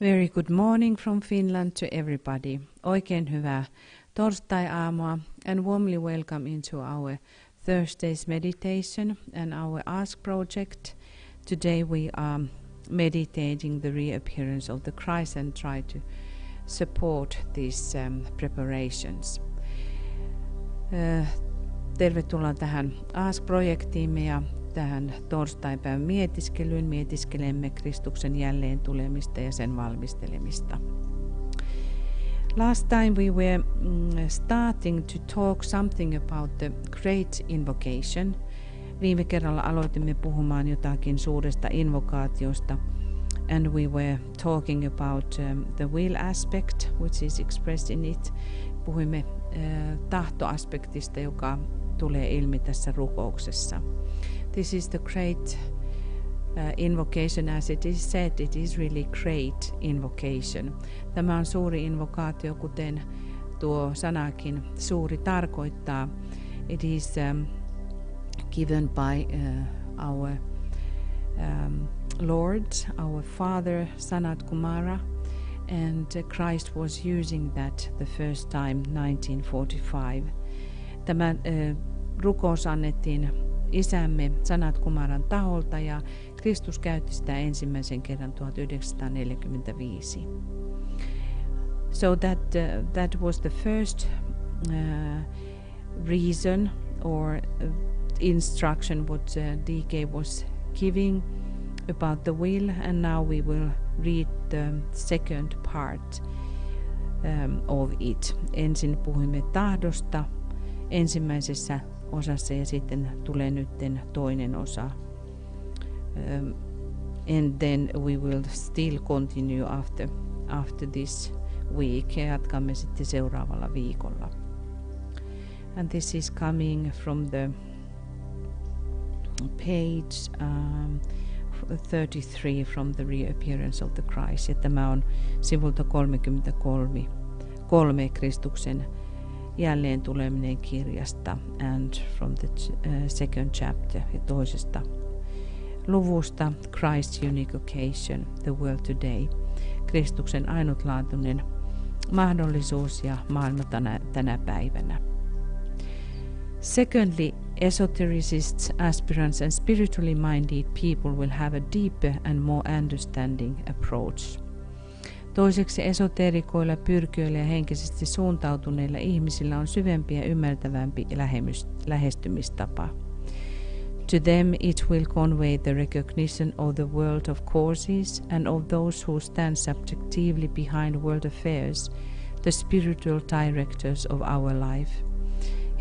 Very good morning from Finland to everybody. Oikein hyvää torstai-aamua and warmly welcome into our Thursday's meditation and our Ask project. Today we are meditating the reappearance of the Christ and try to support these preparations. Tervetuloa tähän Ask-projektiimme ja tähän torstaipäivän mietiskelyyn. Mietiskelemme Kristuksen jälleen tulemista ja sen valmistelemista. Last time we were starting to talk something about the great invocation. Viime kerralla aloitimme puhumaan jotakin suuresta invokaatiosta. And we were talking about the will aspect, which is expressed in it. Puhuimme tahtoaspektista, joka tulee ilmi tässä rukouksessa. This is the great invocation, as it is said, it is really great invocation. Tämä on suuri invokaatio, kuten tuo sanakin suuri tarkoittaa. It is given by our Lord, our Father, Sanat Kumara, and Christ was using that the first time, 1945. Tämä rukous annettiin isämme Sanat Kumaran taholta ja Kristus käytti sitä ensimmäisen kerran 1945. So that was the first reason or instruction what DK was giving about the will, and now we will read the second part of it. Ensin puhuimme tahdosta ensimmäisessä osassa ja sitten tulee nytten toinen osa. And then we will still continue after this week. Ja jatkamme sitten seuraavalla viikolla. And this is coming from the page 33 from the reappearance of the Christ. Ja tämä on sivulta 33 Kristuksen jälleen tuleminen kirjasta and from the second chapter ja toisesta luvusta Christ's unique occasion, the world today. Kristuksen ainutlaatuinen mahdollisuus ja maailma tänä päivänä. Secondly, esotericists, aspirants and spiritually minded people will have a deeper and more understanding approach. Toiseksi esoteerikoilla, pyrkijöillä ja henkisesti suuntautuneilla ihmisillä on syvempi ja ymmärtävämpi lähestymistapa. To them it will convey the recognition of the world of causes and of those who stand subjectively behind world affairs, the spiritual directors of our life.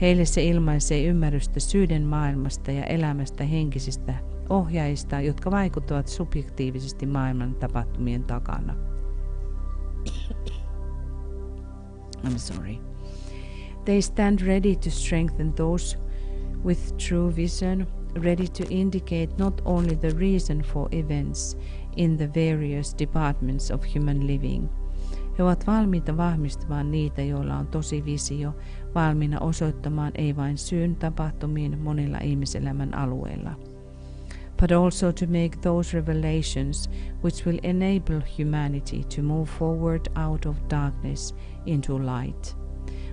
Heille se ilmaisee ymmärrystä syiden maailmasta ja elämästä henkisistä ohjaajista, jotka vaikuttavat subjektiivisesti maailman tapahtumien takana. I'm sorry. They stand ready to strengthen those with true vision, ready to indicate not only the reason for events in the various departments of human living. He ovat valmiita vahvistamaan niitä, joilla on tosi visio, valmiina osoittamaan ei vain syyn tapahtumiin monilla ihmiselämän alueilla, but also to make those revelations which will enable humanity to move forward out of darkness into light.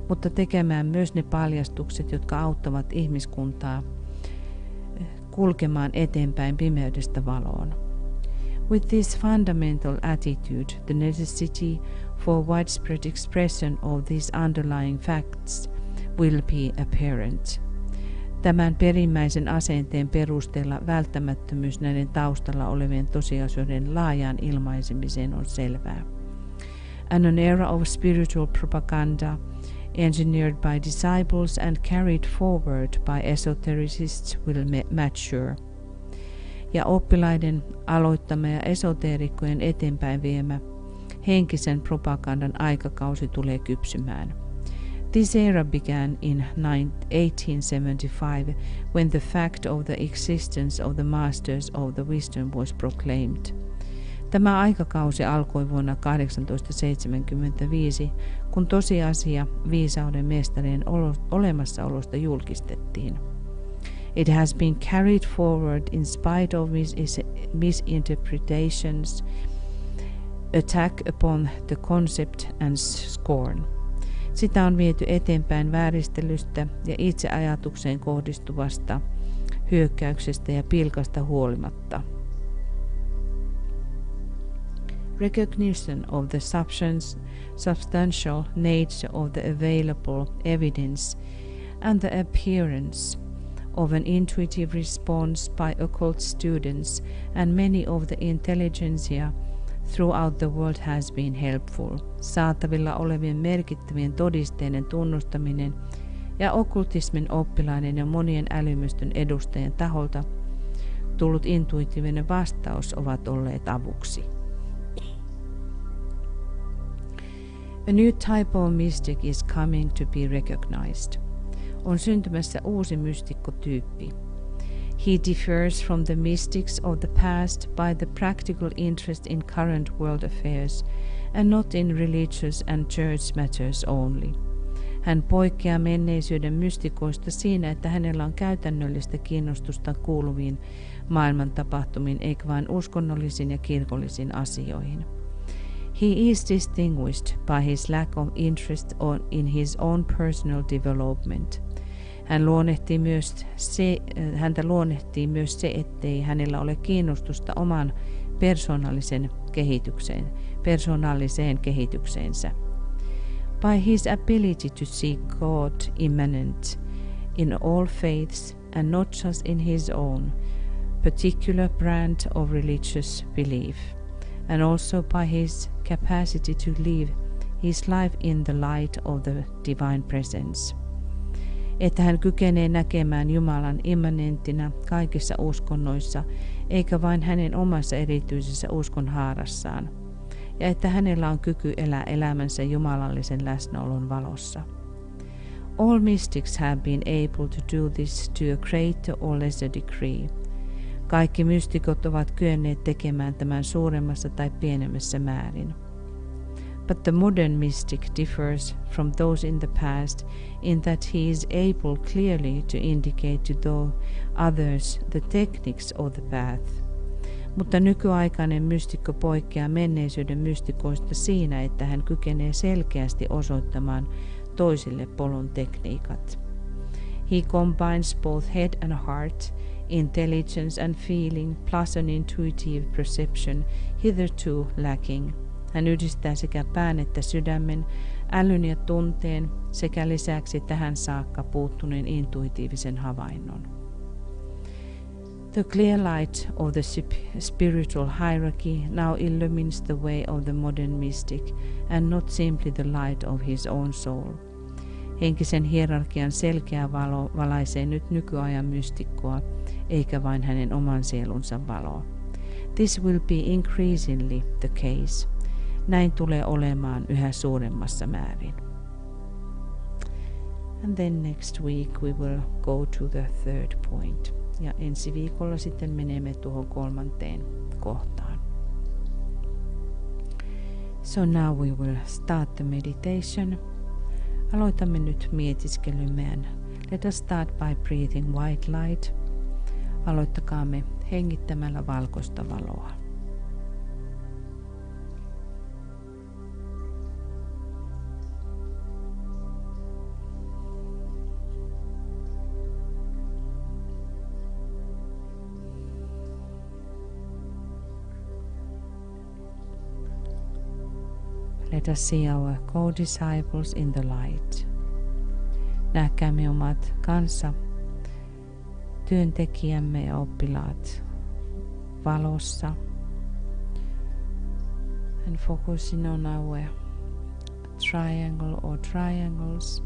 Mutta tekemään myös ne paljastukset, jotka auttavat ihmiskuntaa kulkemaan eteenpäin pimeydestä valoon. With this fundamental attitude, the necessity for widespread expression of these underlying facts will be apparent. Tämän perimmäisen asenteen perusteella välttämättömyys näiden taustalla olevien tosiasioiden laajaan ilmaisemiseen on selvää. And an era of spiritual propaganda, engineered by disciples and carried forward by esotericists, will mature. Ja oppilaiden aloittama ja esoteerikkojen eteenpäin viemä henkisen propagandan aikakausi tulee kypsymään. This era began in 1875 when the fact of the existence of the masters of the wisdom was proclaimed. Tämä aikakausi alkoi vuonna 1875, kun tosiasia viisauden mestarien olemassaolosta julkistettiin. It has been carried forward in spite of misinterpretations attack upon the concept and scorn. Sitä on viety eteenpäin vääristelystä ja itse ajatukseen kohdistuvasta hyökkäyksestä ja pilkasta huolimatta. Recognition of the substantial nature of the available evidence and the appearance of an intuitive response by occult students and many of the intelligentsia throughout the world has been helpful. Saatavilla olevien merkittävien todisteiden tunnustaminen ja okkultismin oppilaiden ja monien älymystön edustajien taholta tullut intuitiivinen vastaus ovat olleet avuksi. A new type of mystic is coming to be recognized. On syntymässä uusi mystikkotyyppi. He differs from the mystics of the past by the practical interest in current world affairs and not in religious and church matters only. Hän poikkeaa menneisyyden mystikoista siinä, että hänellä on käytännöllistä kiinnostusta kuuluviin maailman tapahtumiin eikä vain uskonnollisiin ja kirkollisiin asioihin. He is distinguished by his lack of interest in his own personal development. Häntä luonnehtii myös se, ettei hänellä ole kiinnostusta oman persoonalliseen kehitykseensä. By his ability to seek God immanent in all faiths and not just in his own particular brand of religious belief, and also by his capacity to live his life in the light of the divine presence. Että hän kykenee näkemään Jumalan immanenttina kaikissa uskonnoissa, eikä vain hänen omassa erityisessä uskonhaarassaan, ja että hänellä on kyky elää elämänsä jumalallisen läsnäolon valossa. All mystics have been able to do this to a greater or lesser degree. Kaikki mystikot ovat kyenneet tekemään tämän suuremmassa tai pienemmässä määrin. But the modern mystic differs from those in the past in that he is able clearly to indicate to others the techniques of the path. Mutta nykyaikainen mystikko poikkeaa menneisyyden mystikoista siinä, että hän kykenee selkeästi osoittamaan toisille polun tekniikat. He combines both head and heart, intelligence and feeling plus an intuitive perception hitherto lacking. Hän yhdistää sekä pään että sydämen, älyn ja tunteen sekä lisäksi tähän saakka puuttuneen intuitiivisen havainnon. The clear light of the spiritual hierarchy now illumines the way of the modern mystic and not simply the light of his own soul. Henkisen hierarkian selkeä valo valaisee nyt nykyajan mystikkoa, eikä vain hänen oman sielunsa valoa. This will be increasingly the case. Näin tulee olemaan yhä suuremmassa määrin. And then next week we will go to the third point. Ja ensi viikolla sitten menemme tuohon 3. kohtaan. So now we will start the meditation. Aloitamme nyt mietiskelymme. Let us start by breathing white light. Aloittakaamme hengittämällä valkoista valoa. Let us see our co-disciples in the light. Näkäämme omat työntekijämme ja oppilaat valossa. And focusing on our triangle or triangles,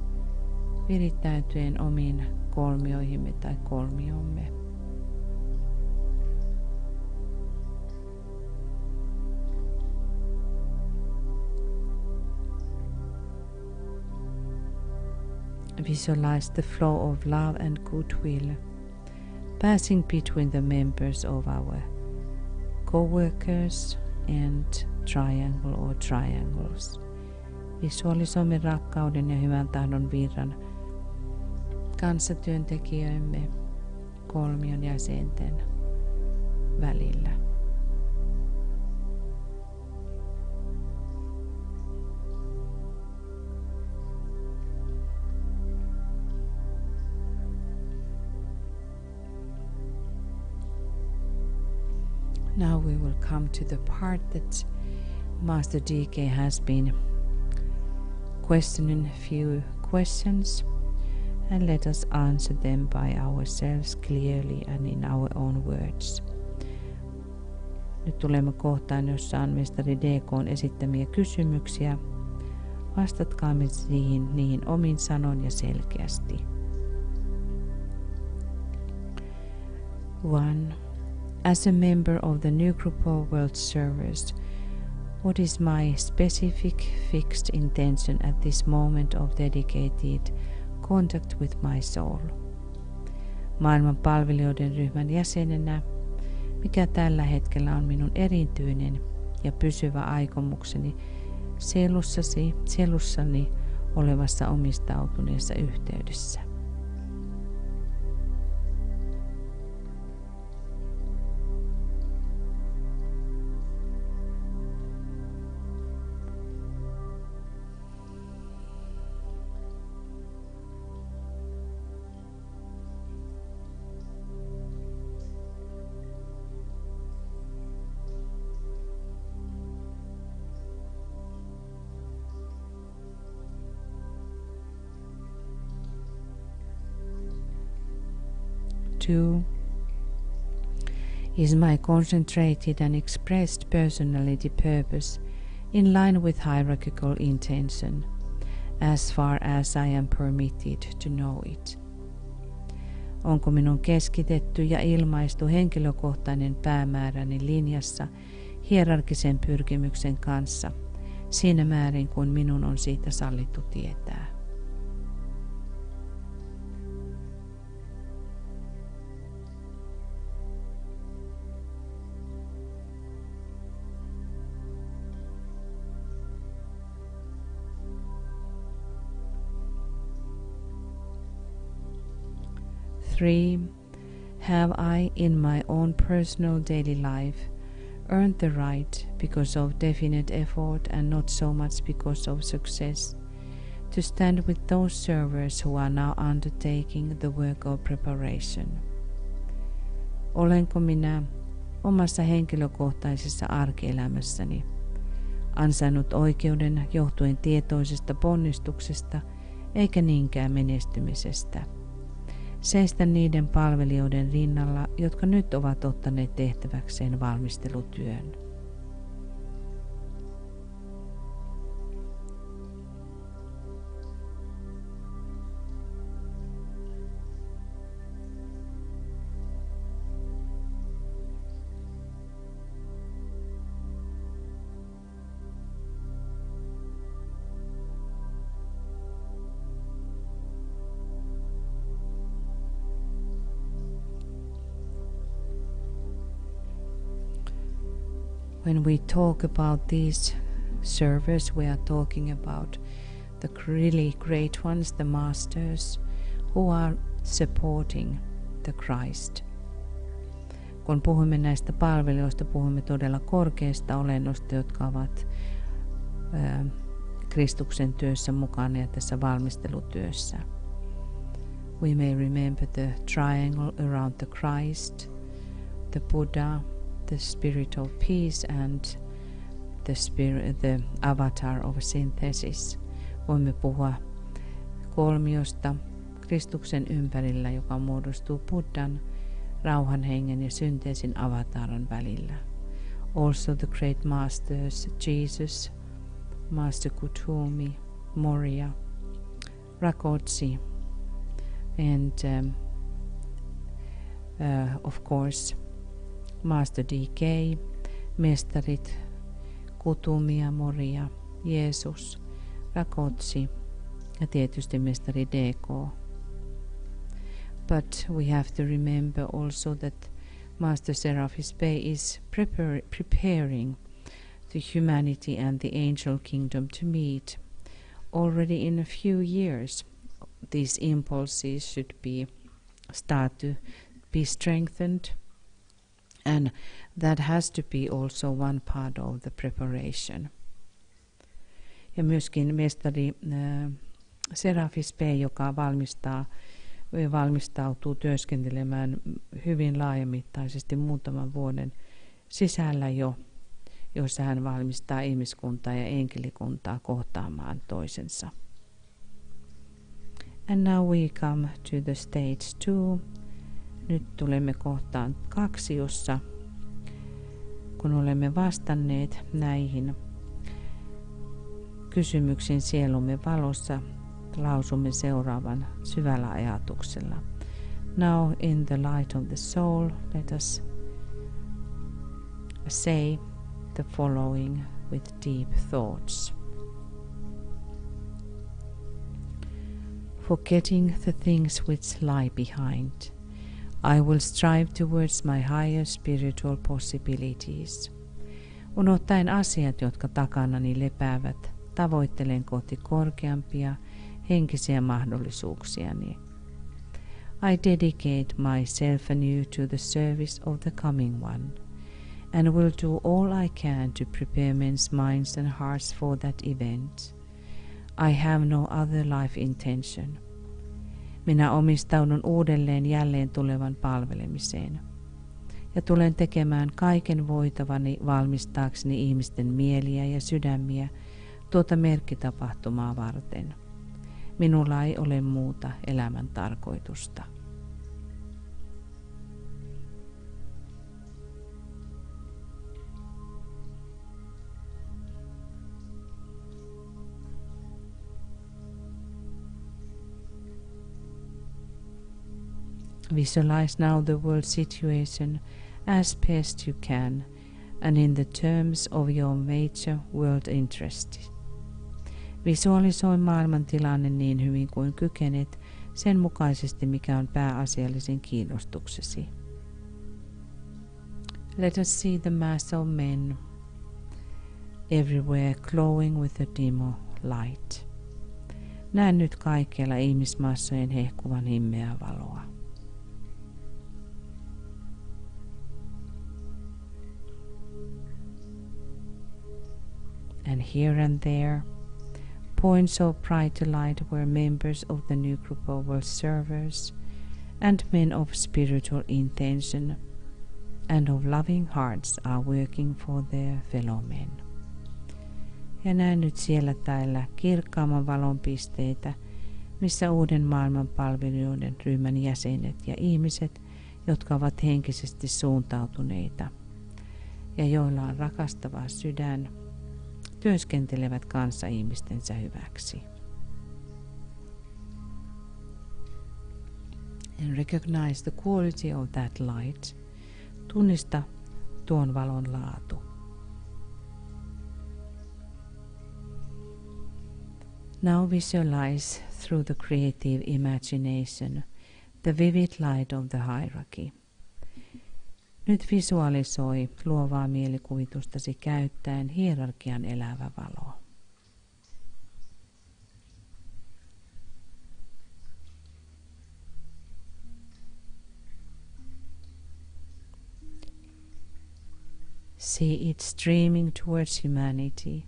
virittäytyen omiin kolmioihimme tai kolmiomme. Visualize the flow of love and goodwill passing between the members of our co-workers and triangle or triangles. Visualisoimme rakkauden ja hyvän tahdon virran kanssatyöntekijöimme kolmion jäsenten välillä. Now we will come to the part that Master DK has been questioning a few questions, and let us answer them by ourselves clearly and in our own words. Nyt tulemme kohtaan, jossa on mestari DK:n esittämiä kysymyksiä. Vastatkaamme niihin omin sanoin ja selkeästi. 1. As a member of the New Group of World Servers, what is my specific fixed intention at this moment of dedicated contact with my soul? Maailman palvelijoiden ryhmän jäsenenä, mikä tällä hetkellä on minun erityinen ja pysyvä aikomukseni sielussani olevassa omistautuneessa yhteydessä. Two, is my concentrated and expressed personality purpose in line with hierarchical intention, as far as I am permitted to know it? Onko minun keskitetty ja ilmaistu henkilökohtainen päämääräni linjassa hierarkisen pyrkimyksen kanssa siinä määrin kuin minun on siitä sallittu tietää? Three, have I in my own personal daily life earned the right, because of definite effort and not so much because of success, to stand with those servers who are now undertaking the work of preparation? Olenko minä omassa henkilökohtaisessa arkielämässäni ansainnut oikeuden johtuen tietoisesta ponnistuksesta eikä niinkään menestymisestä? Seistä niiden palvelijoiden rinnalla, jotka nyt ovat ottaneet tehtäväkseen valmistelutyön. When we talk about these servers, we are talking about the really great ones, the masters, who are supporting the Christ. Kun puhumme näistä palvelijoista, puhumme todella korkeista olennosta, jotka ovat Kristuksen työssä mukana ja tässä valmistelutyössä. We may remember the triangle around the Christ, the Buddha, the spirit of peace and the avatar of synthesis. Voimme puhua kolmiosta Kristuksen ympärillä, joka muodostuu Buddhan, rauhan hengen ja synteesin avataran välillä. Also the great masters, Jesus, Master Kuthumi, Moria, Rakotsi, and of course Master DK, mestarit Kuthumia, Moria, Jeesus, Rakotsi ja tietysti mestari DK. But we have to remember also that Master Seraphis Bey is preparing the humanity and the angel kingdom to meet. Already in a few years, these impulses should start to be strengthened, and that has to be also one part of the preparation. Ja myöskin mestari Seraphis Bey, joka valmistautuu työskentelemään hyvin laajamittaisesti muutaman vuoden sisällä jo, jossa hän valmistaa ihmiskuntaa ja enkelikuntaa kohtaamaan toisensa. And now we come to the stage 2. Nyt tulemme kohtaan 2, jossa kun olemme vastanneet näihin kysymyksiin sielumme valossa, lausumme seuraavan syvällä ajatuksella. Now in the light of the soul, let us say the following with deep thoughts. Forgetting the things which lie behind, I will strive towards my higher spiritual possibilities. Unohtaen asiat, jotka takanani lepäävät, tavoittelen kohti korkeampia henkisiä mahdollisuuksiani. I dedicate myself anew to the service of the coming one, and will do all I can to prepare men's minds and hearts for that event. I have no other life intention. Minä omistaudun uudelleen jälleen tulevan palvelemiseen, ja tulen tekemään kaiken voitavani valmistaakseni ihmisten mieliä ja sydämiä tuota merkkitapahtumaa varten. Minulla ei ole muuta elämän tarkoitusta. Visualize now the world situation as best you can and in the terms of your major world interest. Visualisoi maailman tilanne niin hyvin kuin kykenet, sen mukaisesti mikä on pääasiallisen kiinnostuksesi. Let us see the mass of men everywhere glowing with a dim light. Näen nyt kaikkialla ihmismassojen hehkuvan himmeää valoa. And here and there, points of brighter light where members of the new group of world servers and men of spiritual intention and of loving hearts are working for their fellow men. Ja näen nyt siellä täällä kirkkaamman valon pisteitä, missä uuden maailman palvelijoiden ryhmän jäsenet ja ihmiset, jotka ovat henkisesti suuntautuneita ja joilla on rakastava sydän, työskentelevät kanssaihmistensä hyväksi. And recognize the quality of that light. Tunnista tuon valon laatu. Now visualize through the creative imagination the vivid light of the hierarchy. Nyt visualisoi luovaa mielikuvitustasi käyttäen hierarkian elävä valo. See it streaming towards humanity.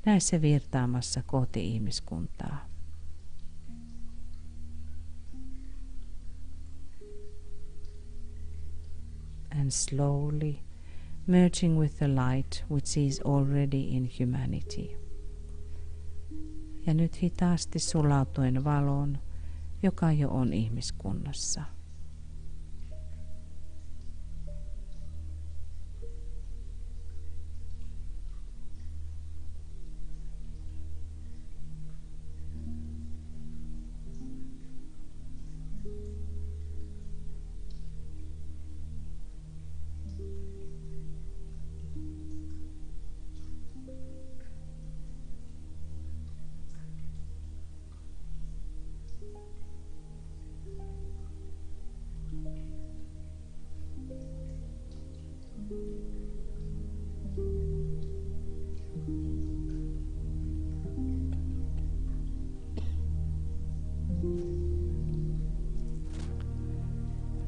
Näe se virtaamassa kohti ihmiskuntaa. And slowly merging with the light which is already in humanity. Ja nyt hitaasti sulautuen valoon, joka jo on ihmiskunnassa.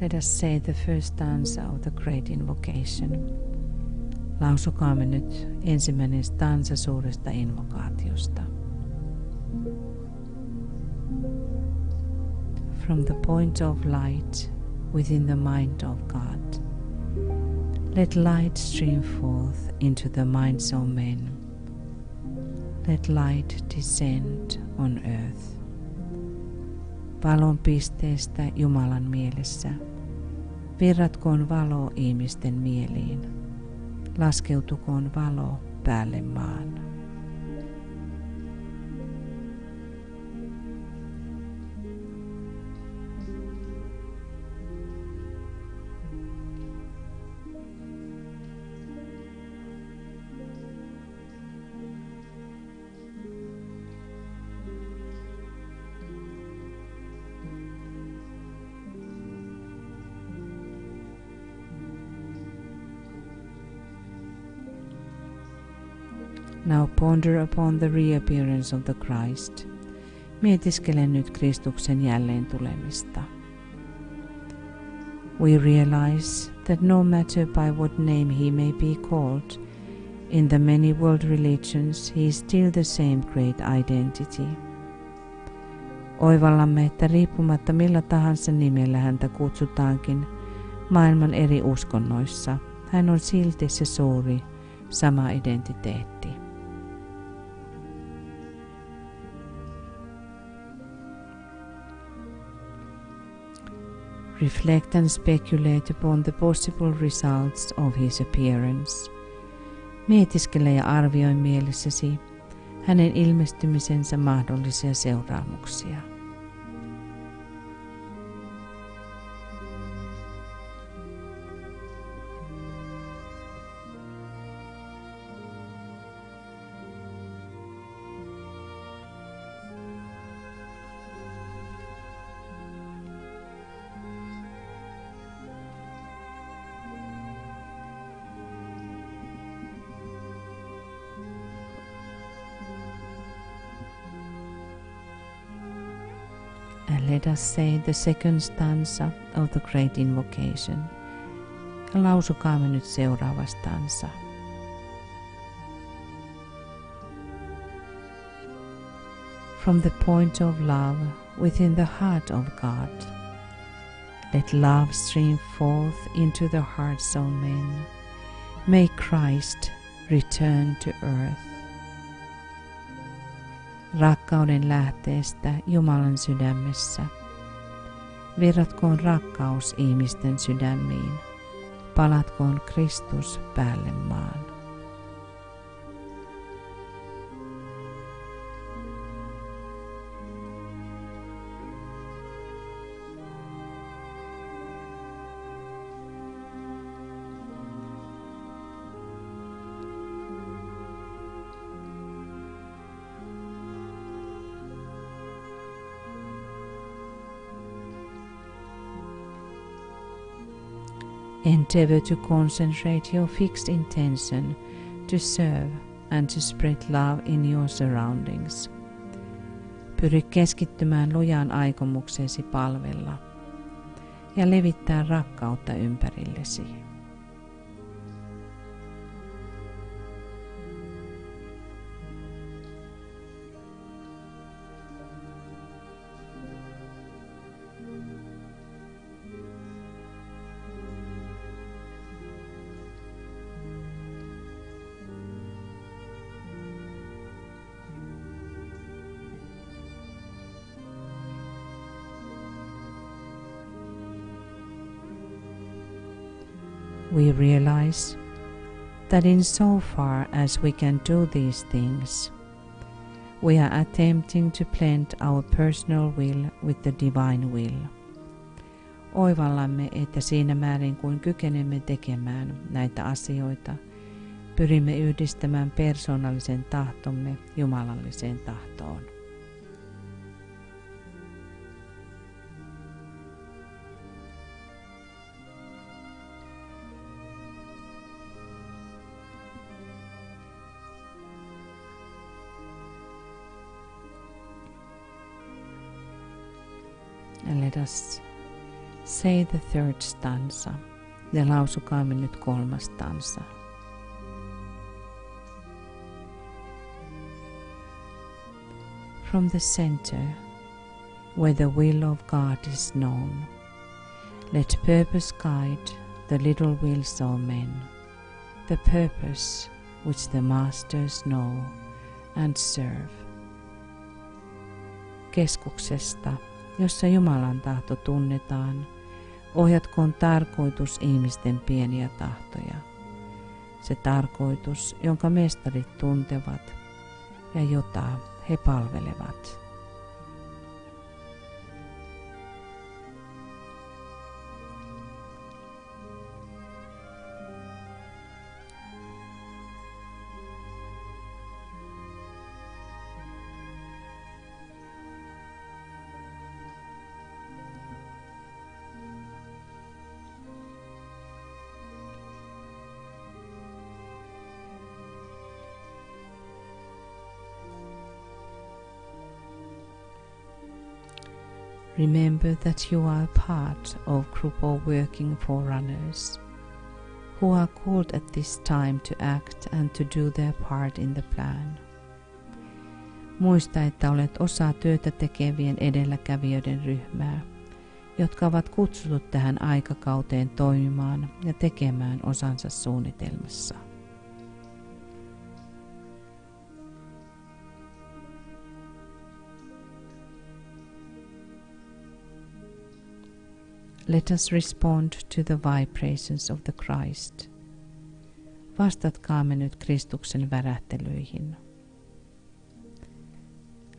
Let us say the first stanza of the Great Invocation. Lausukaamme nyt ensimmäinen stanza suuresta invokaatiosta. From the point of light within the mind of God, Let light stream forth into the minds of men. Let light descend on earth. Valon pisteestä Jumalan mielessä. Virratkoon valo ihmisten mieliin. Laskeutukoon valo päälle maan. Now ponder upon the reappearance of the Christ. Mietiskele nyt Kristuksen jälleen tulemista. We realize that no matter by what name he may be called, in the many world religions he is still the same great identity. Oivallamme, että riippumatta millä tahansa nimellä häntä kutsutaankin maailman eri uskonnoissa, hän on silti se suuri, sama identiteetti. Reflect and speculate upon the possible results of his appearance. Mietiskele ja arvioi mielessäsi hänen ilmestymisensä mahdollisia seuraamuksia. And let us say the second stanza of the great invocation. Lausukaamme nyt seuraava stanza. From the point of love within the heart of God, let love stream forth into the hearts of men. May Christ return to earth. Rakkauden lähteestä Jumalan sydämessä. Virratkoon rakkaus ihmisten sydämiin. Palatkoon Kristus päälle maan. Endeavor to concentrate your fixed intention to serve and to spread love in your surroundings. Pyri keskittymään lujaan aikomukseesi palvella ja levittää rakkautta ympärillesi. We realize that in so far as we can do these things, we are attempting to blend our personal will with the divine will. Oivallamme, että siinä määrin kuin kykenemme tekemään näitä asioita, pyrimme yhdistämään persoonallisen tahtomme jumalalliseen tahtoon. And let us say the third stanza. Ja lausukaamme nyt kolmas stanza. From the center, where the will of God is known, let purpose guide the little wills of men, the purpose which the masters know and serve. Keskuksesta, jossa Jumalan tahto tunnetaan, ohjatkoon tarkoitus ihmisten pieniä tahtoja. Se tarkoitus, jonka mestarit tuntevat ja jota he palvelevat. Remember that you are part of a group of working forerunners who are called at this time to act and to do their part in the plan. Muista, että olet osa työtä tekevien edelläkävijöiden ryhmää, jotka ovat kutsutut tähän aikakauteen toimimaan ja tekemään osansa suunnitelmassa. Let us respond to the vibrations of the Christ. Vastatkaamme nyt Kristuksen värähtelyihin.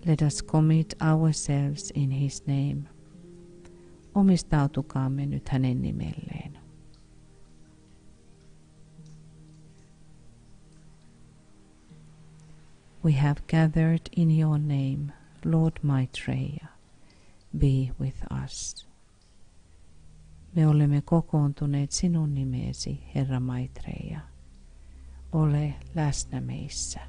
Let us commit ourselves in His name. Omistautukaamme nyt hänen nimelleen. We have gathered in your name, Lord Maitreya. Be with us. Me olemme kokoontuneet sinun nimeesi, Herra Maitreya. Ole läsnä meissä.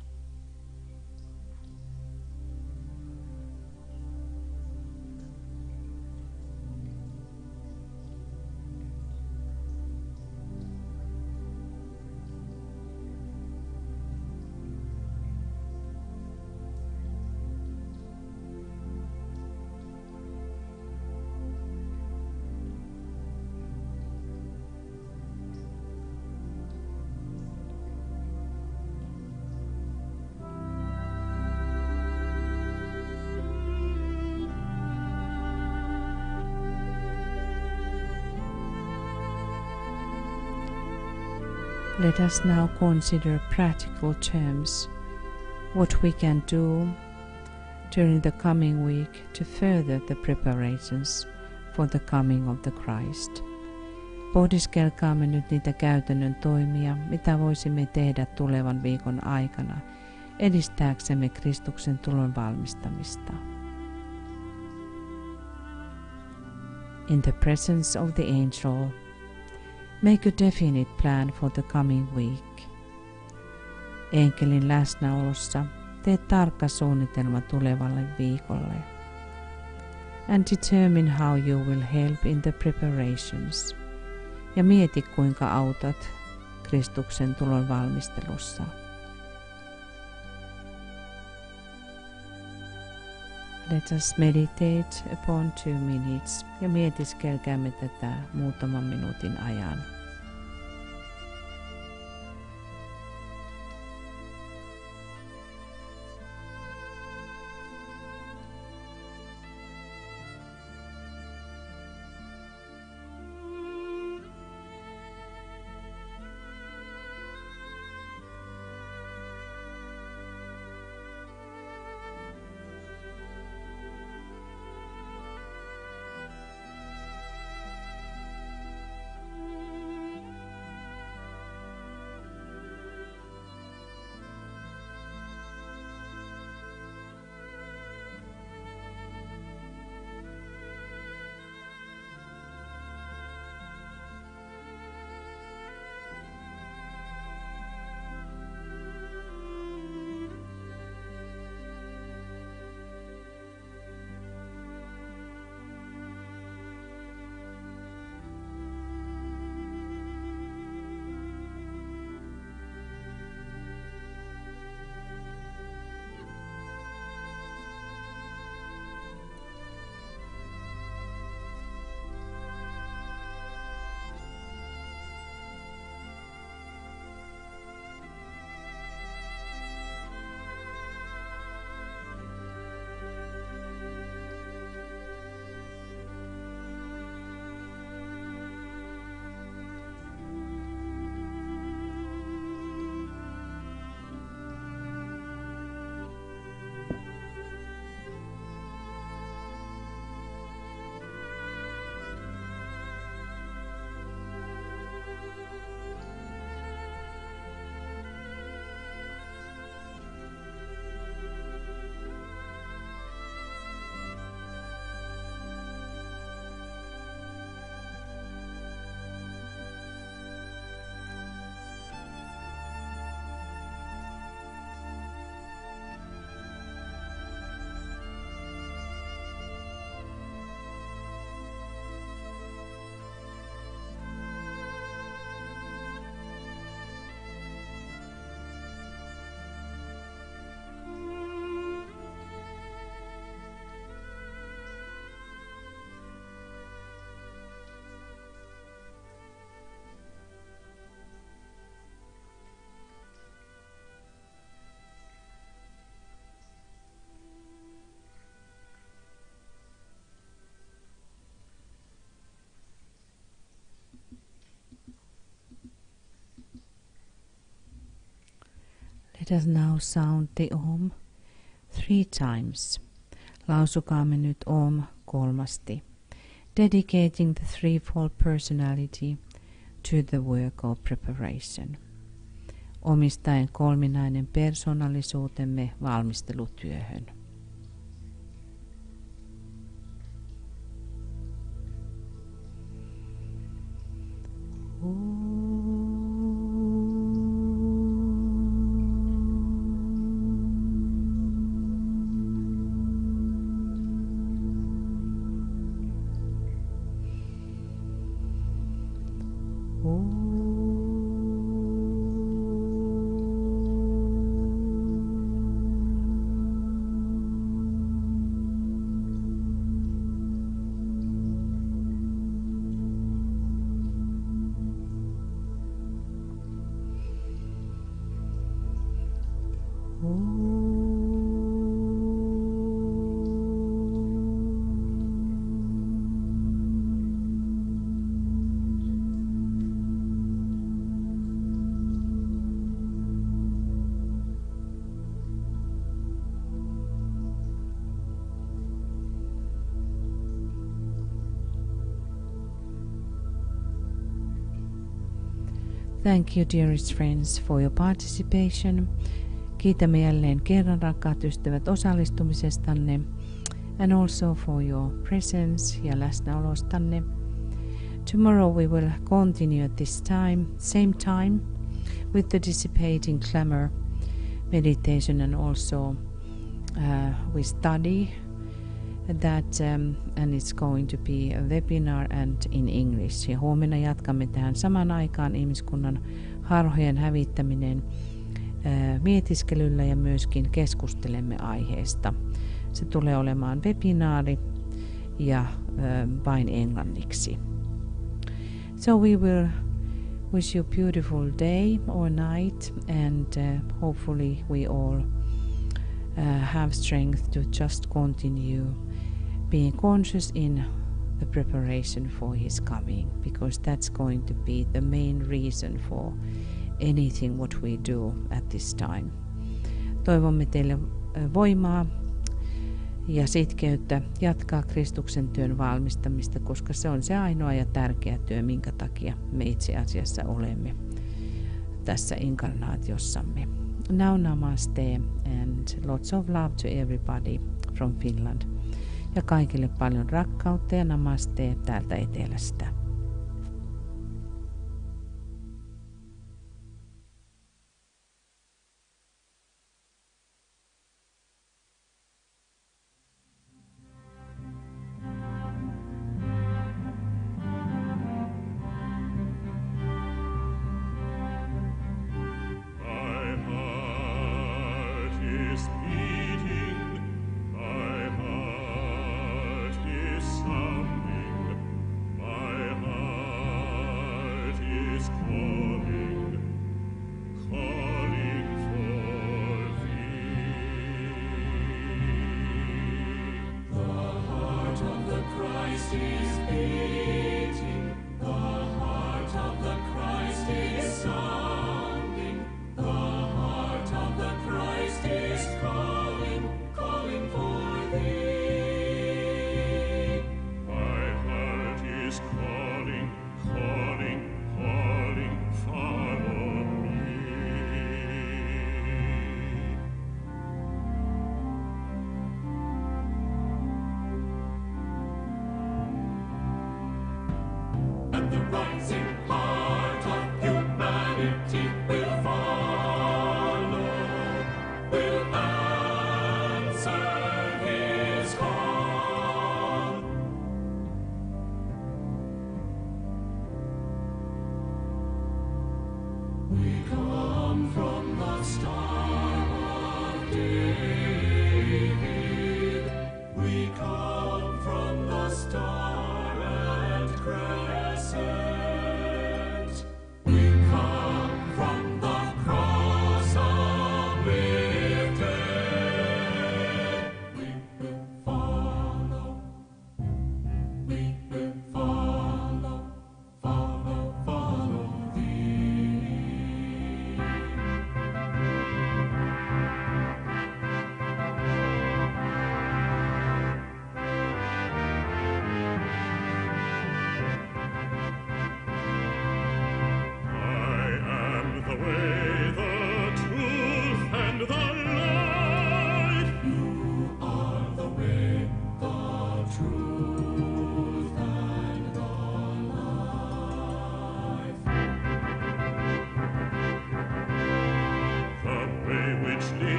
Let us now consider practical terms what we can do during the coming week to further the preparations for the coming of the Christ. Pohdiskelkaamme nyt niitä käytännön toimia, mitä voisimme tehdä tulevan viikon aikana edistääksemme Kristuksen tulon valmistamista. In the presence of the angel, make a definite plan for the coming week. Enkelin läsnäolossa tee tarkka suunnitelma tulevalle viikolle. And determine how you will help in the preparations. Ja mieti, kuinka autat Kristuksen tulon valmistelussa. Let us meditate upon 2 minutes ja mietiskelkäämme tätä muutaman minuutin ajan. Let us now sound the Om 3 times. Lausukaamme nyt Om 3. Dedicating the threefold personality to the work of preparation. Omistaen kolminainen persoonallisuutemme valmistelutyöhön. Thank you, dearest friends, for your participation. Kiitämme jälleen kerran, rakkaat ystävät, osallistumisestanne and also for your presence ja läsnäolostanne. Tomorrow we will continue at this time, same time, with the dissipating clamor meditation, and also we study that and it's going to be a webinar and in English. Ja huomenna jatkamme tähän samaan aikaan ihmiskunnan harhojen hävittäminen mietiskelyllä ja myöskin keskustelemme aiheesta. Se tulee olemaan webinaari ja vain englanniksi. So we will wish you a beautiful day or night, and hopefully we all have strength to just continue being conscious in the preparation for his coming, because that's going to be the main reason for anything what we do at this time. Toivomme teille voimaa ja sitkeyttä jatkaa Kristuksen työn valmistamista, koska se on se ainoa ja tärkeä työ, minkä takia me itse asiassa olemme tässä inkarnaatiossamme. Now namaste and lots of love to everybody from Finland. Ja kaikille paljon rakkautta ja namaste täältä etelästä. My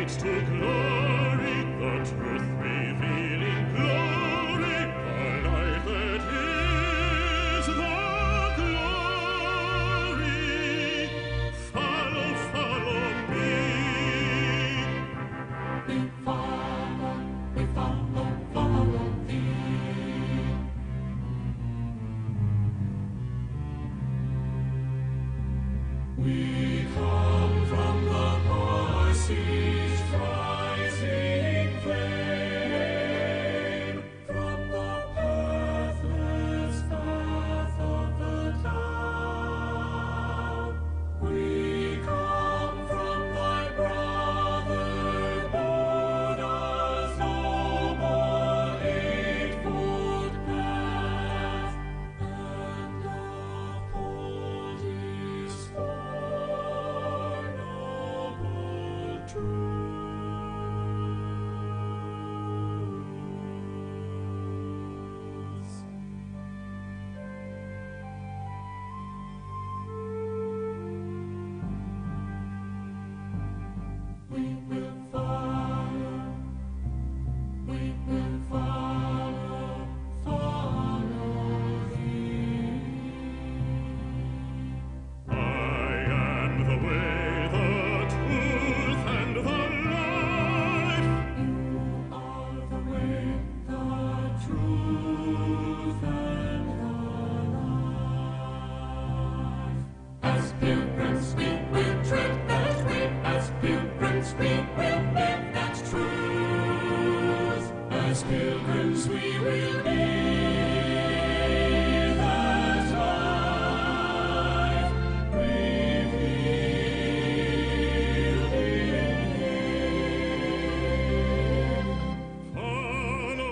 leads to glory, the truth revealing glory, the light that is the glory. Follow, follow me. We follow, follow thee. We come from the Parsee's rising flame, from the pathless path of the town. We come from thy brother Buddha's noble eightfold path, and uphold his four noble truths. We will follow, we will follow thee. I am the way, the truth, and the life. You are the way, the truth, and the life. As pilgrims we will tread that way, as pilgrims we will live that truth. As pilgrims we will be that life revealed in Him. Follow,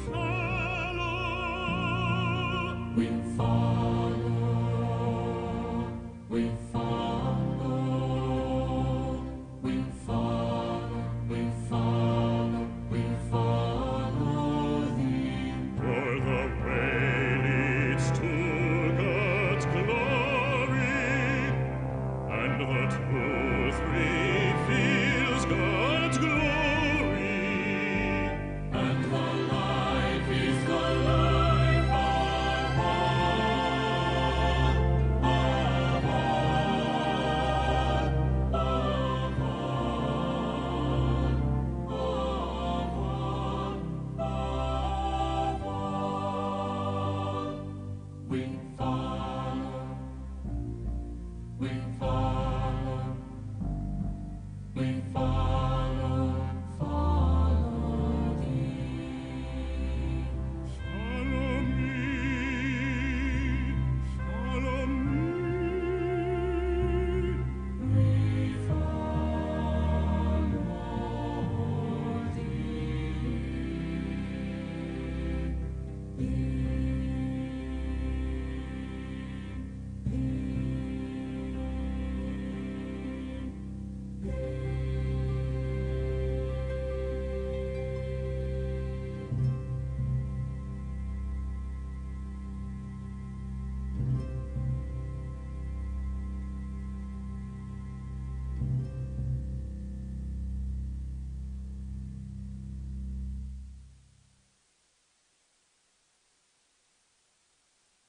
follow. We follow, we follow, we follow, we follow, we follow thee. For the way leads to God's glory, and the truth reveals God's glory, and the life is the life of all, of all, of all. We follow, we follow.